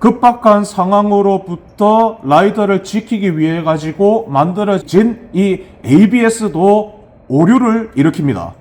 급박한 상황으로부터 라이더를 지키기 위해 가지고 만들어진 이 ABS도 오류를 일으킵니다.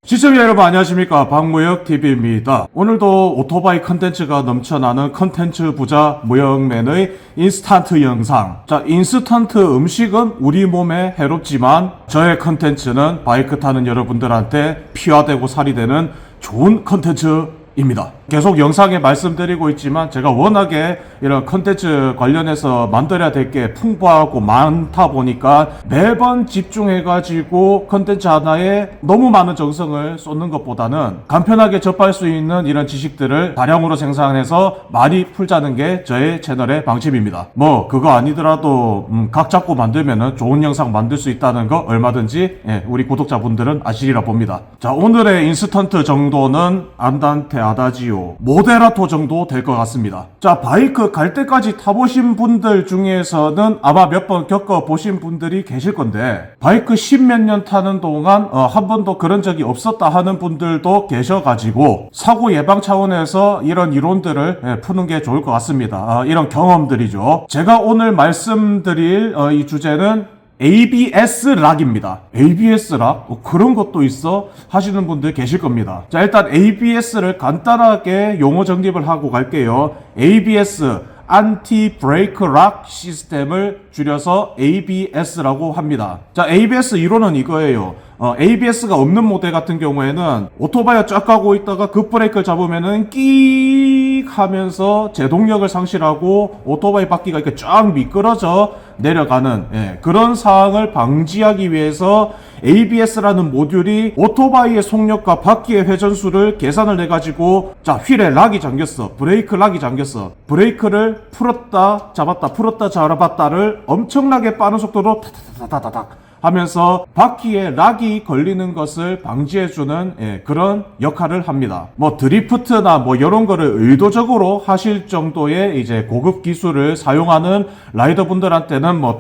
시청자 여러분 안녕하십니까, 박무혁TV입니다. 오늘도 오토바이 컨텐츠가 넘쳐나는 컨텐츠 부자 무혁맨의 인스턴트 영상. 자, 인스턴트 음식은 우리 몸에 해롭지만 저의 컨텐츠는 바이크 타는 여러분들한테 피와 되고 살이 되는 좋은 컨텐츠입니다. 계속 영상에 말씀드리고 있지만 제가 워낙에 이런 컨텐츠 관련해서 만들어야 될 게 풍부하고 많다 보니까 매번 집중해가지고 컨텐츠 하나에 너무 많은 정성을 쏟는 것보다는 간편하게 접할 수 있는 이런 지식들을 다량으로 생산해서 많이 풀자는 게 저의 채널의 방침입니다. 뭐 그거 아니더라도 각 잡고 만들면 좋은 영상 만들 수 있다는 거 얼마든지 우리 구독자분들은 아시리라 봅니다. 자, 오늘의 인스턴트 정도는 안단테 아다지오 모데라토 정도 될 것 같습니다. 자, 바이크 갈 때까지 타보신 분들 중에서는 아마 몇 번 겪어보신 분들이 계실 건데, 바이크 10몇 년 타는 동안 한 번도 그런 적이 없었다 하는 분들도 계셔가지고 사고 예방 차원에서 이런 이론들을 푸는 게 좋을 것 같습니다. 이런 경험들이죠. 제가 오늘 말씀드릴 이 주제는 ABS 락입니다. ABS 락? 그런 것도 있어? 하시는 분들 계실 겁니다. 자, 일단 ABS를 간단하게 용어 정립을 하고 갈게요. ABS, 안티 브레이크 락 시스템을 줄여서 ABS라고 합니다. 자, ABS 이론은 이거예요. ABS가 없는 모델 같은 경우에는 오토바이가 쫙 가고 있다가 급브레이크를 잡으면은 끼익 하면서 제동력을 상실하고 오토바이 바퀴가 이렇게 쫙 미끄러져 내려가는 그런 상황을 방지하기 위해서 ABS라는 모듈이 오토바이의 속력과 바퀴의 회전수를 계산을 해가지고, 자, 휠에 락이 잠겼어, 브레이크 락이 잠겼어, 브레이크를 풀었다 잡았다 풀었다 잡았다를 엄청나게 빠른 속도로 타타타타타닥 하면서 바퀴에 락이 걸리는 것을 방지해주는 그런 역할을 합니다. 뭐 드리프트나 뭐 이런 거를 의도적으로 하실 정도의 이제 고급 기술을 사용하는 라이더분들한테는 뭐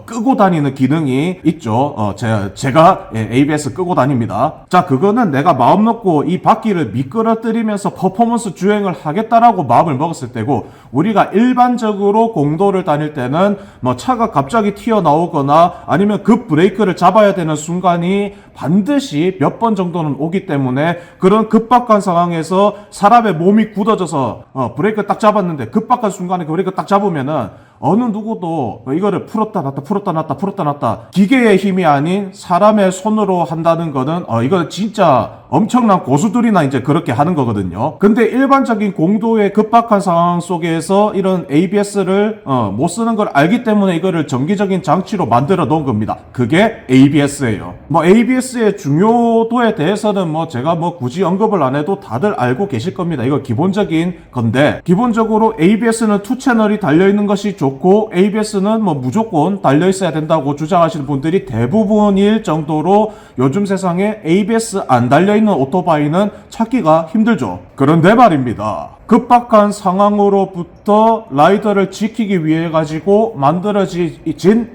끄고 다니는 기능이 있죠. 제가 ABS 끄고 다닙니다. 자, 그거는 내가 마음 놓고 이 바퀴를 미끄러뜨리면서 퍼포먼스 주행을 하겠다라고 마음을 먹었을 때고, 우리가 일반적으로 공도를 다닐 때는 뭐 차가 갑자기 튀어나오거나 아니면 브레이크를 잡아야 되는 순간이 반드시 몇 번 정도는 오기 때문에, 그런 급박한 상황에서 사람의 몸이 굳어져서 브레이크를 딱 잡았는데 급박한 순간에 그 브레이크 딱 잡으면은 어느 누구도 이거를 풀었다 놨다 풀었다 놨다 풀었다 놨다 기계의 힘이 아닌 사람의 손으로 한다는 거는 이거 진짜 엄청난 고수들이나 이제 그렇게 하는 거거든요. 근데 일반적인 공도의 급박한 상황 속에서 이런 ABS를 못 쓰는 걸 알기 때문에 이거를 정기적인 장치로 만들어 놓은 겁니다. 그게 ABS예요. 뭐 ABS의 중요도에 대해서는 뭐 제가 뭐 굳이 언급을 안 해도 다들 알고 계실 겁니다. 이거 기본적인 건데, 기본적으로 ABS는 2채널이 달려있는 것이 좋고 ABS는 뭐 무조건 달려있어야 된다고 주장하시는 분들이 대부분일 정도로 요즘 세상에 ABS 안 달려있는 오토바이는 찾기가 힘들죠. 그런데 말입니다, 급박한 상황으로부터 라이더를 지키기 위해 가지고 만들어진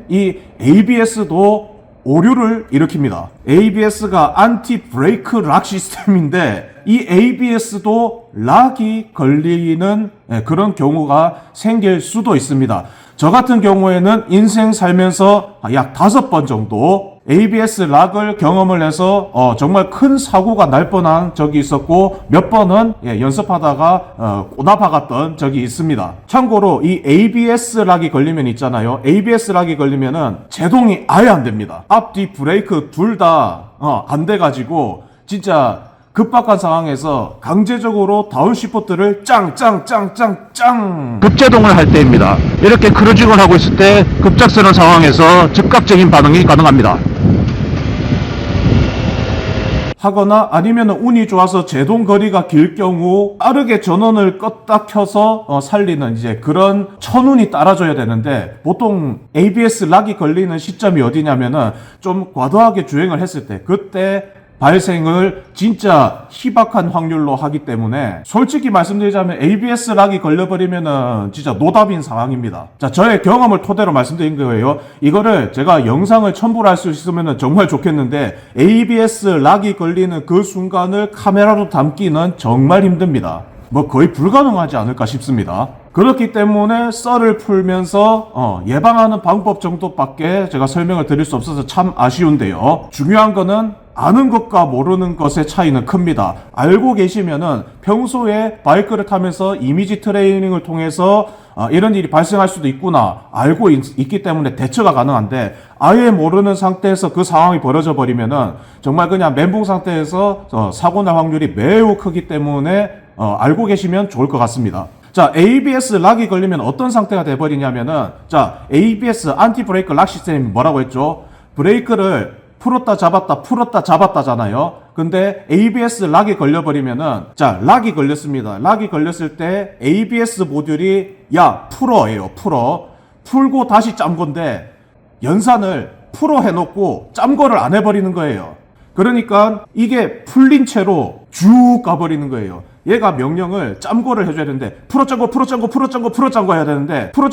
이 ABS도 오류를 일으킵니다. ABS가 안티 브레이크 락 시스템인데 이 ABS도 락이 걸리는 그런 경우가 생길 수도 있습니다. 저 같은 경우에는 인생 살면서 약 5번 정도 ABS 락을 경험을 해서 정말 큰 사고가 날 뻔한 적이 있었고, 몇 번은 연습하다가 꼬나박았던 적이 있습니다. 참고로 이 ABS 락이 걸리면 있잖아요. ABS 락이 걸리면은 제동이 아예 안 됩니다. 앞뒤 브레이크 둘 다 안 돼가지고 진짜 급박한 상황에서 강제적으로 다운시프트를 짱 급제동을 할 때입니다. 이렇게 크루징을 하고 있을 때 급작스러운 상황에서 즉각적인 반응이 가능합니다. 하거나 아니면 운이 좋아서 제동 거리가 길 경우 빠르게 전원을 껐다 켜서 살리는 이제 그런 천운이 따라줘야 되는데, 보통 ABS 락이 걸리는 시점이 어디냐면은 좀 과도하게 주행을 했을 때, 그때 발생을 진짜 희박한 확률로 하기 때문에 솔직히 말씀드리자면 ABS 락이 걸려버리면은 진짜 노답인 상황입니다. 자, 저의 경험을 토대로 말씀드린 거예요. 이거를 제가 영상을 첨부를 할 수 있으면 정말 좋겠는데 ABS 락이 걸리는 그 순간을 카메라로 담기는 정말 힘듭니다. 뭐 거의 불가능하지 않을까 싶습니다. 그렇기 때문에 썰을 풀면서 예방하는 방법 정도밖에 제가 설명을 드릴 수 없어서 참 아쉬운데요. 중요한 거는 아는 것과 모르는 것의 차이는 큽니다. 알고 계시면은 평소에 바이크를 타면서 이미지 트레이닝을 통해서 이런 일이 발생할 수도 있구나 알고 있기 때문에 대처가 가능한데 아예 모르는 상태에서 그 상황이 벌어져 버리면은 정말 그냥 멘붕 상태에서 사고 날 확률이 매우 크기 때문에 알고 계시면 좋을 것 같습니다. 자, ABS 락이 걸리면 어떤 상태가 돼버리냐면은, 자, ABS 안티 브레이크 락 시스템이 뭐라고 했죠? 브레이크를 풀었다 잡았다잖아요. 근데 ABS 락이 걸려버리면은, 자, 락이 걸렸습니다. 락이 걸렸을 때 ABS 모듈이 야 풀어예요. 풀고 다시 짠 건데 연산을 풀어 해놓고 짠 거를 안 해버리는 거예요. 그러니까 이게 풀린 채로 쭉 가버리는 거예요. 얘가 명령을 짬고를 해줘야 되는데 풀어 해야 되는데 풀어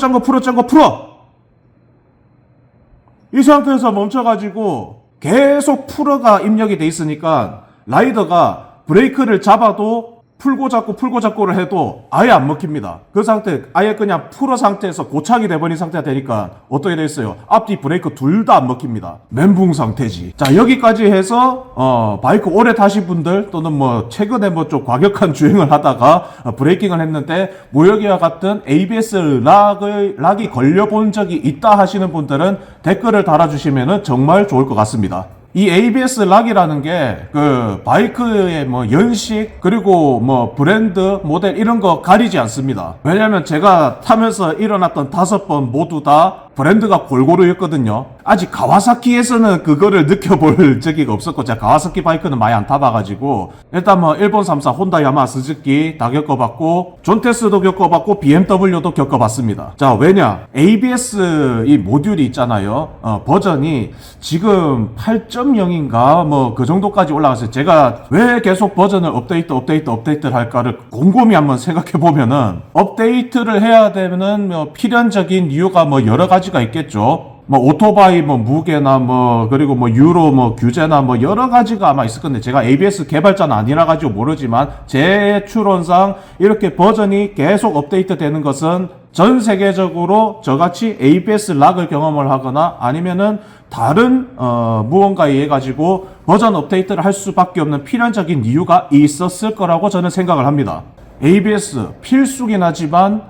이 상태에서 멈춰가지고 계속 풀어가 입력이 돼 있으니까 라이더가 브레이크를 잡아도 풀고 잡고를 해도 아예 안 먹힙니다. 그 상태 아예 그냥 풀어 상태에서 고착이 돼버린 상태가 되니까 어떻게 돼 있어요? 앞뒤 브레이크 둘 다 안 먹힙니다. 멘붕 상태지. 자, 여기까지 해서 바이크 오래 타신 분들 또는 뭐 최근에 뭐 좀 과격한 주행을 하다가 브레이킹을 했는데 모여기와 같은 ABS 락이 걸려본 적이 있다 하시는 분들은 댓글을 달아주시면 정말 좋을 것 같습니다. 이 ABS 락이라는 게 그 바이크의 뭐 연식 그리고 뭐 브랜드 모델 이런 거 가리지 않습니다. 왜냐면 제가 타면서 일어났던 5번 모두 다 브랜드가 골고루였거든요. 아직 가와사키에서는 그거를 느껴볼 적이 없었고 제가 가와사키 바이크는 많이 안 타봐가지고 일단 뭐 일본 3사 혼다 야마 스즈키 다 겪어봤고 존테스도 겪어봤고 BMW도 겪어봤습니다. 자, 왜냐 ABS 이 모듈이 있잖아요. 버전이 지금 8.0인가 뭐 그 정도까지 올라갔어요. 제가 왜 계속 버전을 업데이트를 할까를 곰곰이 한번 생각해보면은 업데이트를 해야 되는 뭐 필연적인 이유가 뭐 여러 가지가 있겠죠. 뭐 오토바이 뭐 무게나 뭐 그리고 뭐 유로 뭐 규제나 뭐 여러 가지가 아마 있을 건데 제가 ABS 개발자는 아니라 가지고 모르지만 제 추론상 이렇게 버전이 계속 업데이트 되는 것은 전 세계적으로 저같이 ABS 락을 경험을 하거나 아니면은 다른 무언가에 의해 가지고 버전 업데이트를 할 수밖에 없는 필연적인 이유가 있었을 거라고 저는 생각을 합니다. ABS 필수긴 하지만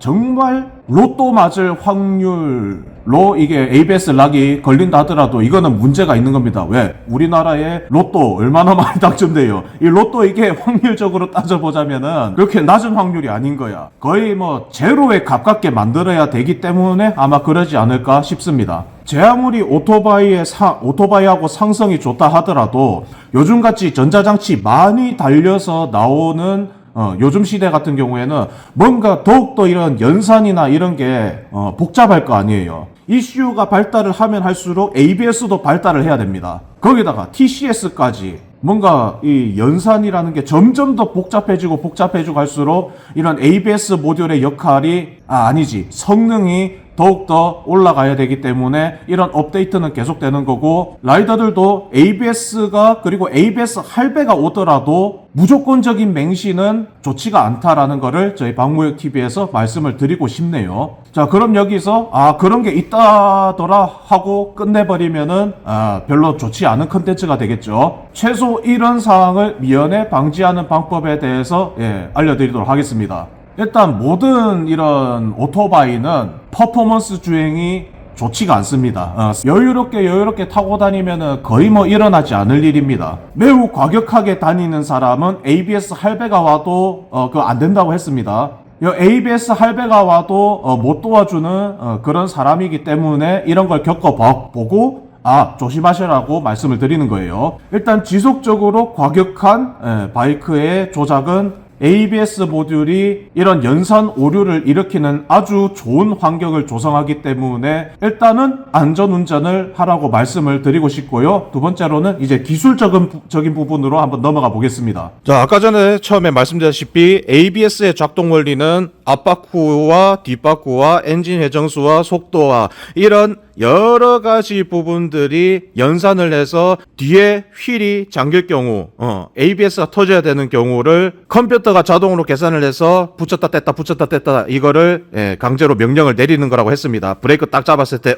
정말 로또 맞을 확률로 이게 ABS 락이 걸린다 하더라도 이거는 문제가 있는 겁니다. 왜? 우리나라에 로또 얼마나 많이 당첨돼요. 이 로또 이게 확률적으로 따져보자면은 그렇게 낮은 확률이 아닌 거야. 거의 뭐 제로에 가깝게 만들어야 되기 때문에 아마 그러지 않을까 싶습니다. 제 아무리 오토바이하고 상성이 좋다 하더라도 요즘같이 전자장치 많이 달려서 나오는 요즘 시대 같은 경우에는 뭔가 더욱더 이런 연산이나 이런 게 복잡할 거 아니에요. 이슈가 발달을 하면 할수록 ABS도 발달을 해야 됩니다. 거기다가 TCS까지 뭔가 이 연산이라는 게 점점 더 복잡해지고 할수록 이런 ABS 모듈의 역할이 성능이 더욱더 올라가야 되기 때문에 이런 업데이트는 계속되는 거고 라이더들도 ABS가 그리고 ABS 할배가 오더라도 무조건적인 맹신은 좋지가 않다라는 거를 저희 박무혁TV에서 말씀을 드리고 싶네요. 자, 그럼 여기서 그런 게 있다더라 하고 끝내버리면은 별로 좋지 않은 컨텐츠가 되겠죠. 최소 이런 상황을 미연에 방지하는 방법에 대해서 알려드리도록 하겠습니다. 일단 모든 이런 오토바이는 퍼포먼스 주행이 좋지가 않습니다. 여유롭게 타고 다니면은 거의 뭐 일어나지 않을 일입니다. 매우 과격하게 다니는 사람은 ABS 할배가 와도 그거 안 된다고 했습니다. ABS 할배가 와도 못 도와주는 그런 사람이기 때문에 이런 걸 겪어보고 조심하시라고 말씀을 드리는 거예요. 일단 지속적으로 과격한 바이크의 조작은 ABS 모듈이 이런 연산 오류를 일으키는 아주 좋은 환경을 조성하기 때문에 일단은 안전운전을 하라고 말씀을 드리고 싶고요. 두 번째로는 이제 기술적인 부분으로 한번 넘어가 보겠습니다. 자, 아까 전에 처음에 말씀드렸다시피 ABS의 작동 원리는 앞바퀴와 뒷바퀴와 엔진 회전수와 속도와 이런 여러 가지 부분들이 연산을 해서 뒤에 휠이 잠길 경우, ABS가 터져야 되는 경우를 컴퓨터가 자동으로 계산을 해서 붙였다 뗐다 이거를 강제로 명령을 내리는 거라고 했습니다. 브레이크 딱 잡았을 때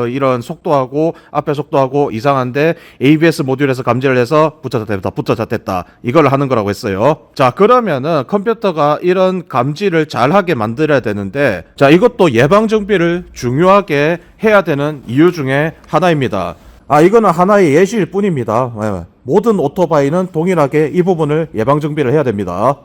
이런 속도하고 앞에 속도하고 이상한데 ABS 모듈에서 감지를 해서 붙였다 뗐다 이걸 하는 거라고 했어요. 자, 그러면은 컴퓨터가 이런 감지를 잘하게 만들어야 되는데, 자, 이것도 예방 정비를 중요하게 해야 되는 이유 중에 하나입니다. 이거는 하나의 예시일 뿐입니다. 모든 오토바이는 동일하게 이 부분을 예방 정비를 해야 됩니다.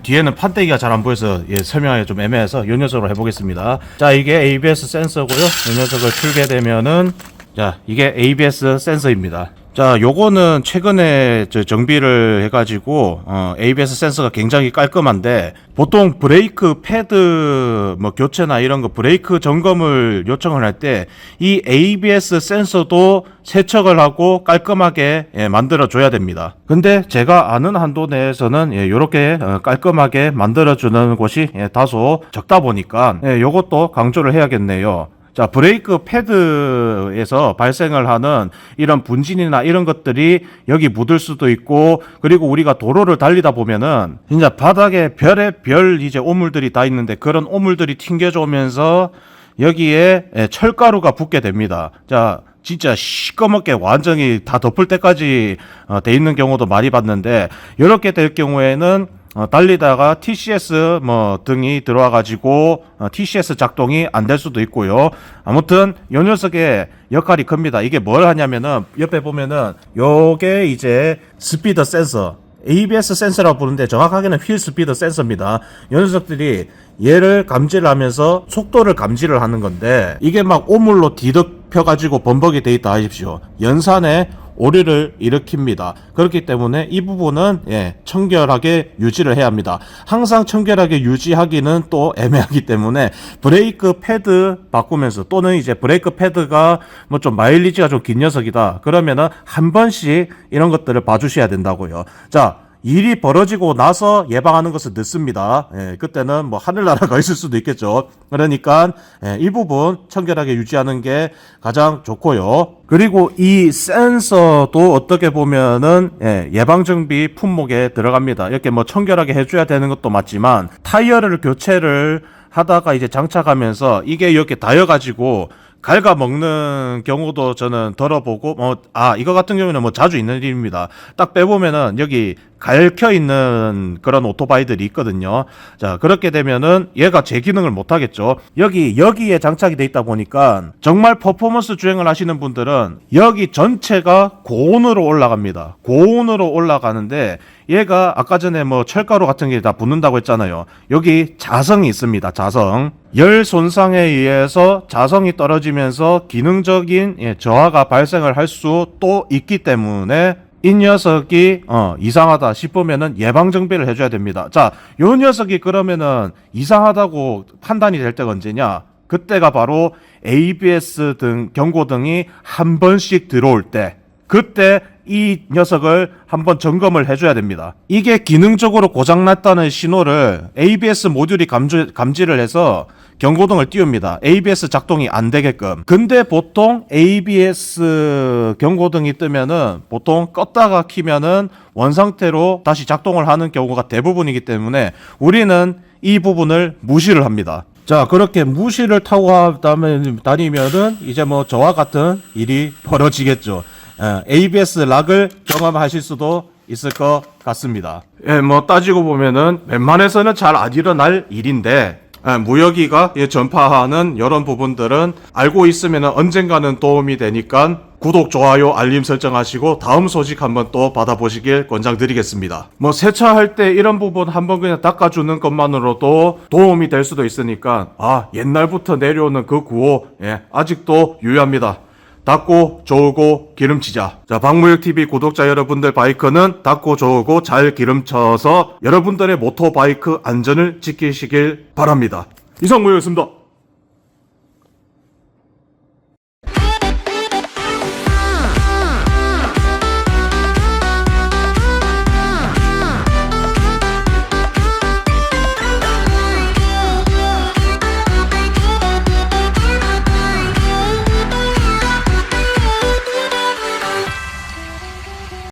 뒤에는 판때기가 잘 안 보여서 설명하기 좀 애매해서 이 녀석으로 해보겠습니다. 자, 이게 ABS 센서고요. 이 녀석을 틀게 되면은, 자, 이게 ABS 센서입니다. 자, 요거는 최근에 정비를 해가지고 ABS 센서가 굉장히 깔끔한데, 보통 브레이크 패드 교체나 이런 거 브레이크 점검을 요청을 할 때 이 ABS 센서도 세척을 하고 깔끔하게 만들어 줘야 됩니다. 근데 제가 아는 한도 내에서는 요렇게 깔끔하게 만들어 주는 곳이 다소 적다 보니까 요것도 강조를 해야겠네요. 자, 브레이크 패드에서 발생을 하는 이런 분진이나 이런 것들이 여기 묻을 수도 있고, 그리고 우리가 도로를 달리다 보면은 진짜 바닥에 별의별 이제 오물들이 다 있는데 그런 오물들이 튕겨져 오면서 여기에 철가루가 붙게 됩니다. 자, 진짜 시꺼멓게 완전히 다 덮을 때까지 돼 있는 경우도 많이 봤는데, 이렇게 될 경우에는 달리다가 TCS 등이 들어와 가지고 TCS 작동이 안 될 수도 있고요. 아무튼 이 녀석의 역할이 큽니다. 이게 뭘 하냐면은 옆에 보면은 요게 이제 스피드 센서, ABS 센서라고 부르는데 정확하게는 휠 스피드 센서입니다. 이 녀석들이 얘를 감지를 하면서 속도를 감지를 하는 건데, 이게 막 오물로 뒤덮여 가지고 범벅이 돼 있다 하십시오. 연산에 오류를 일으킵니다. 그렇기 때문에 이 부분은 청결하게 유지를 해야 합니다. 항상 청결하게 유지하기는 또 애매하기 때문에 브레이크 패드 바꾸면서, 또는 이제 브레이크 패드가 좀 마일리지가 좀 긴 녀석이다 그러면은 한 번씩 이런 것들을 봐주셔야 된다고요. 자, 일이 벌어지고 나서 예방하는 것은 늦습니다. 그때는 하늘나라가 있을 수도 있겠죠. 그러니까 이 부분 청결하게 유지하는 게 가장 좋고요. 그리고 이 센서도 어떻게 보면은 예방정비 품목에 들어갑니다. 이렇게 청결하게 해줘야 되는 것도 맞지만, 타이어를 교체를 하다가 이제 장착하면서 이게 이렇게 닿여가지고 갉아먹는 경우도 저는 덜어보고, 이거 같은 경우는 자주 있는 일입니다. 딱 빼보면은 여기 갉혀 있는 그런 오토바이들이 있거든요. 자, 그렇게 되면은 얘가 제 기능을 못 하겠죠. 여기에 장착이 돼 있다 보니까 정말 퍼포먼스 주행을 하시는 분들은 여기 전체가 고온으로 올라갑니다. 고온으로 올라가는데, 얘가 아까 전에 철가루 같은 게 다 붙는다고 했잖아요. 여기 자성이 있습니다. 자성. 열 손상에 의해서 자성이 떨어지면서 기능적인 저하가 발생을 할 수 또 있기 때문에 이 녀석이 이상하다 싶으면은 예방 정비를 해줘야 됩니다. 자, 요 녀석이 그러면은 이상하다고 판단이 될 때가 언제냐? 그때가 바로 ABS 등 경고등이 한 번씩 들어올 때, 그때 이 녀석을 한번 점검을 해줘야 됩니다. 이게 기능적으로 고장났다는 신호를 ABS 모듈이 감지를 해서 경고등을 띄웁니다. ABS 작동이 안 되게끔. 근데 보통 ABS 경고등이 뜨면은 보통 껐다가 키면은 원상태로 다시 작동을 하는 경우가 대부분이기 때문에 우리는 이 부분을 무시를 합니다. 자, 그렇게 무시를 타고 다니면은 이제 저와 같은 일이 벌어지겠죠. ABS 락을 경험하실 수도 있을 것 같습니다. 따지고 보면은 웬만해서는 잘 안 일어날 일인데, 무역이가 전파하는 이런 부분들은 알고 있으면 언젠가는 도움이 되니까 구독, 좋아요, 알림 설정하시고 다음 소식 한번 또 받아보시길 권장드리겠습니다. 세차할 때 이런 부분 한번 그냥 닦아주는 것만으로도 도움이 될 수도 있으니까 옛날부터 내려오는 그 구호 아직도 유효합니다. 닫고 저으고 기름치자. 자, 박무혁TV 구독자 여러분들, 바이크는 닫고 저으고 잘 기름쳐서 여러분들의 모토바이크 안전을 지키시길 바랍니다. 이상 무혁이었습니다.